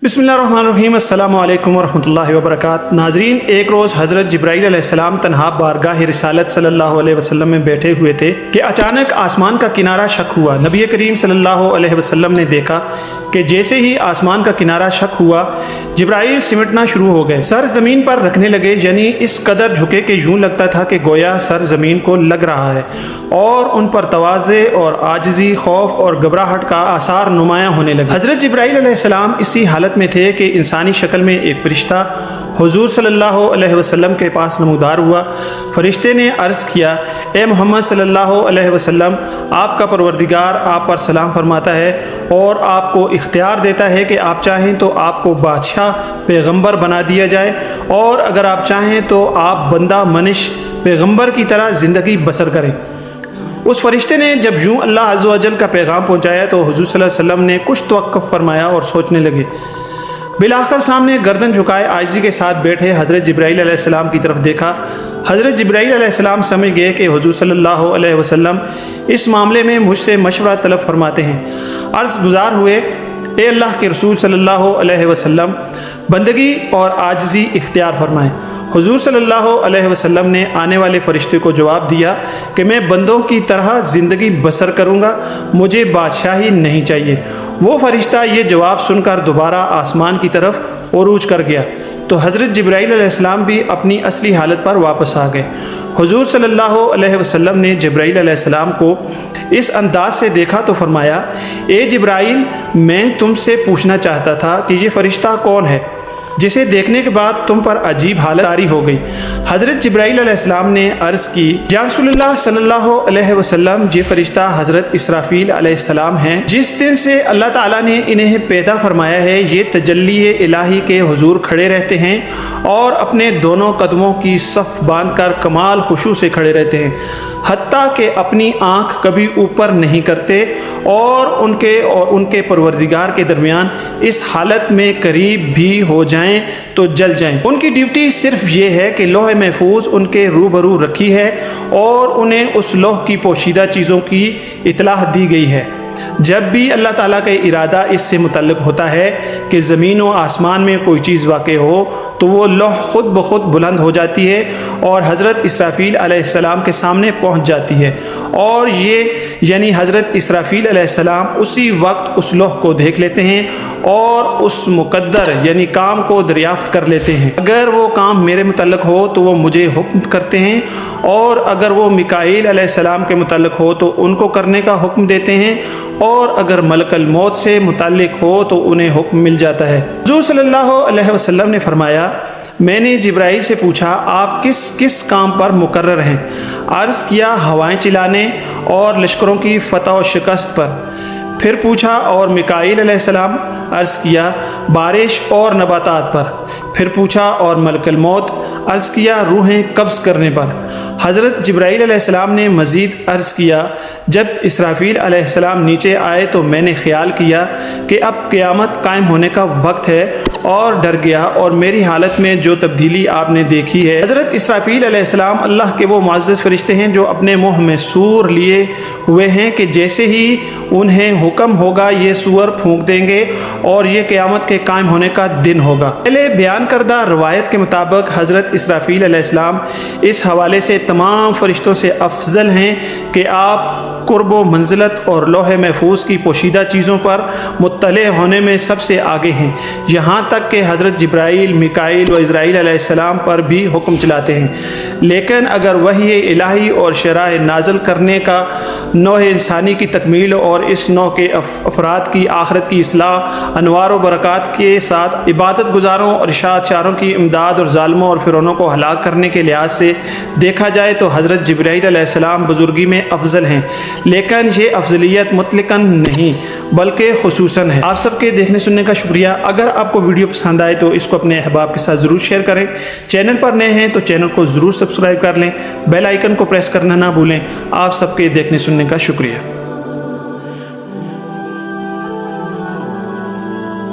बिस्मिल्लाहिर्रहमानिर्रहीम अस्सलामु अलैकुम वरहमतुल्लाहि वबरकातुहू। नाज़रीन, एक रोज़ हज़रत जिब्राईल अलैहिस्सलाम तन्हा बारगाह रिसालत सल्लल्लाहु अलैहि वसल्लम में बैठे हुए थे कि अचानक आसमान का किनारा शक हुआ। नबी करीम सल्लल्लाहु अलैहि वसल्लम ने देखा कि जैसे ही आसमान का किनारा शक हुआ, जिब्राईल सिमटना शुरू हो गए, सर ज़मीन पर रखने लगे, यानी इस कदर झुके कि यूँ लगता था कि गोया सर ज़मीन को लग रहा है, और उन पर तवाज़े और आजिज़ी, खौफ और घबराहट का आसार नुमायाँ होने लगे। हज़रत जिब्राईल अलैहिस्सलाम इसी हालत में थे कि इंसानी शक्ल में एक फरिश्ता हुजूर सल्लल्लाहु अलैहि वसल्लम के पास नमूदार हुआ। फरिश्ते ने अर्ज़ किया, ए मोहम्मद सल्लल्लाहु अलैहि वसल्लम, आपका परवरदिगार आप पर सलाम फरमाता है और आपको इख्तियार देता है कि आप चाहें तो आपको बादशाह पैगंबर बना दिया जाए, और अगर आप चाहें तो आप बंदा मनिश पैगंबर की तरह ज़िंदगी बसर करें। उस फरिश्ते ने जब यूँ अल्लाह अज़्ज़ व जल का पैगाम पहुँचाया तो हुजूर सल्लल्लाहु अलैहि वसल्लम ने कुछ तवक्कुफ़ फरमाया और सोचने लगे। बिलाखिर सामने गर्दन झुकाए आजिज़ी के साथ बैठे हज़रत जिब्राईल अलैहिस्सलाम की तरफ देखा। हज़रत जिब्राईल अलैहिस्सलाम समझ गए कि हुजूर सल्लल्लाहु अलैहि वसल्लम इस मामले में मुझसे मशवरा तलब फरमाते हैं। अर्ज़ गुज़ार हुए, ए अल्लाह के रसूल सल्लल्लाहु अलैहि वसल्लम, बंदगी और आजिज़ी इख्तियार फरमाएँ। हुजूर सल्लल्लाहु अलैहि वसल्लम ने आने वाले फ़रिश्ते को जवाब दिया कि मैं बंदों की तरह ज़िंदगी बसर करूँगा, मुझे बादशाही नहीं चाहिए। वो फ़रिश्ता ये जवाब सुनकर दोबारा आसमान की तरफ उरूज कर गया तो हज़रत जिब्राईल अलैहिस्सलाम भी अपनी असली हालत पर वापस आ गए। हुजूर सल्लल्लाहु अलैहि वसल्लम ने जिब्राईल अलैहिस्सलाम को इस अंदाज से देखा तो फरमाया, ए जिब्राईल, मैं तुमसे पूछना चाहता था कि ये फ़रिश्ता कौन है जिसे देखने के बाद तुम पर अजीब हालत तारी हो गई। हज़रत जिब्राईल अलैहिस्सलाम ने अर्ज़ की, या रसूलुल्लाह सल्लल्लाहु अलैहि वसल्लम, ये फ़रिश्ता हज़रत इसराफील अलैहिस्सलाम हैं। जिस दिन से अल्लाह ताला ने इन्हें पैदा फरमाया है, ये तजल्ली इलाही के हुजूर खड़े रहते हैं और अपने दोनों कदमों की सफ़ बांध कर कमाल खुशू से खड़े रहते हैं, हत्ता कि अपनी आँख कभी ऊपर नहीं करते और उनके परवरदिगार के दरमियान इस हालत में करीब भी हो जाएं तो जल जाएं। उनकी ड्यूटी सिर्फ ये है कि लौह महफूज उनके रूबरू रखी है और उन्हें उस लौह की पोशीदा चीज़ों की इतलाह दी गई है। जब भी अल्लाह ताला का इरादा इससे मुतल्लिक होता है कि ज़मीन व आसमान में कोई चीज़ वाक़े हो तो वो लौह खुद ब खुद बुलंद हो जाती है और हज़रत इसराफील अलैहिस्सलाम के सामने पहुंच जाती है, और ये यानी हज़रत इसराफील अलैहिस्सलाम उसी वक्त उस लौह को देख लेते हैं और उस मुक़द्दर यानी काम को दरियाफ़्त कर लेते हैं। अगर वो काम मेरे मुतल्लिक हो तो वो मुझे हुक्म करते हैं, और अगर वो मिकाईल अलैहिस्सलाम के मुतल्लिक हो तो उनको करने का हुक्म देते हैं, और अगर मलकल मौत से मुताल्लिक हो तो उन्हें हुक्म मिल जाता है। हुज़ूर सल्लल्लाहु अलैहि वसल्लम ने फरमाया, मैंने जिब्राईल से पूछा, आप किस किस काम पर मुकर्रर हैं? अर्ज़ किया, हवाएं चिलाने और लश्करों की फतह और शिकस्त पर। फिर पूछा, और मिकाईल अलैहिस्सलाम? अर्ज़ किया, बारिश और नबातात पर। फिर पूछा, और मलकल मौत? अर्ज़ किया, रूहें कब्ज़ करने पर। हज़रत जिब्राईल अलैहिस्सलाम ने मज़ीद अर्ज़ किया, जब इसराफील अलैहिस्सलाम नीचे आए तो मैंने ख़्याल किया कि अब क़यामत कायम होने का वक्त है, और डर गया, और मेरी हालत में जो तब्दीली आपने देखी है। हज़रत इसराफील अलैहिस्सलाम अल्लाह के वो मुअज़्ज़ज़ फ़रिश्ते हैं जो अपने मुँह में सूर लिए हुए हैं कि जैसे ही उन्हें हुक्म होगा ये सूअर फूंक देंगे और ये क़यामत के कायम होने का दिन होगा। पहले बयान करदा रवायत के मुताबिक हज़रत इसराफील अलैहिस्सलाम इस हवाले से तमाम फ़रिश्तों से अफजल हैं कि आप कुर्ब व मंजिलत और लौह महफूज की पोशीदा चीज़ों पर मुत्तले होने में सबसे आगे हैं, यहाँ तक कि हज़रत जिब्राईल, मिकाईल व इज़राईल अलैहिस्सलाम पर भी हुक्म चलाते हैं। लेकिन अगर वही इलाही और शराह नाज़िल करने का नौ इंसानी की तकमील और इस नौ के अफराद की आखिरत की इस्लाह, अनवार व बरक़ात के साथ इबादत गुजारों और इशाअतशारों की इमदाद और ज़ालिमों और फ़िरौनों को हलाक करने के लिहाज से देखा जाए तो हज़रत जिब्राईल अलैहिस्सलाम बुज़ुर्गी में अफजल हैं, लेकिन ये अफजलियत मुतलकन नहीं बल्कि खुसूसन है। आप सबके देखने सुनने का शुक्रिया। अगर आपको वीडियो पसंद आए तो इसको अपने अहबाब के साथ ज़रूर शेयर करें। चैनल पर नए हैं तो चैनल को ज़रूर सब्सक्राइब कर लें, बेल आइकन को प्रेस करना ना भूलें। आप सबके देखने सुनने का शुक्रिया।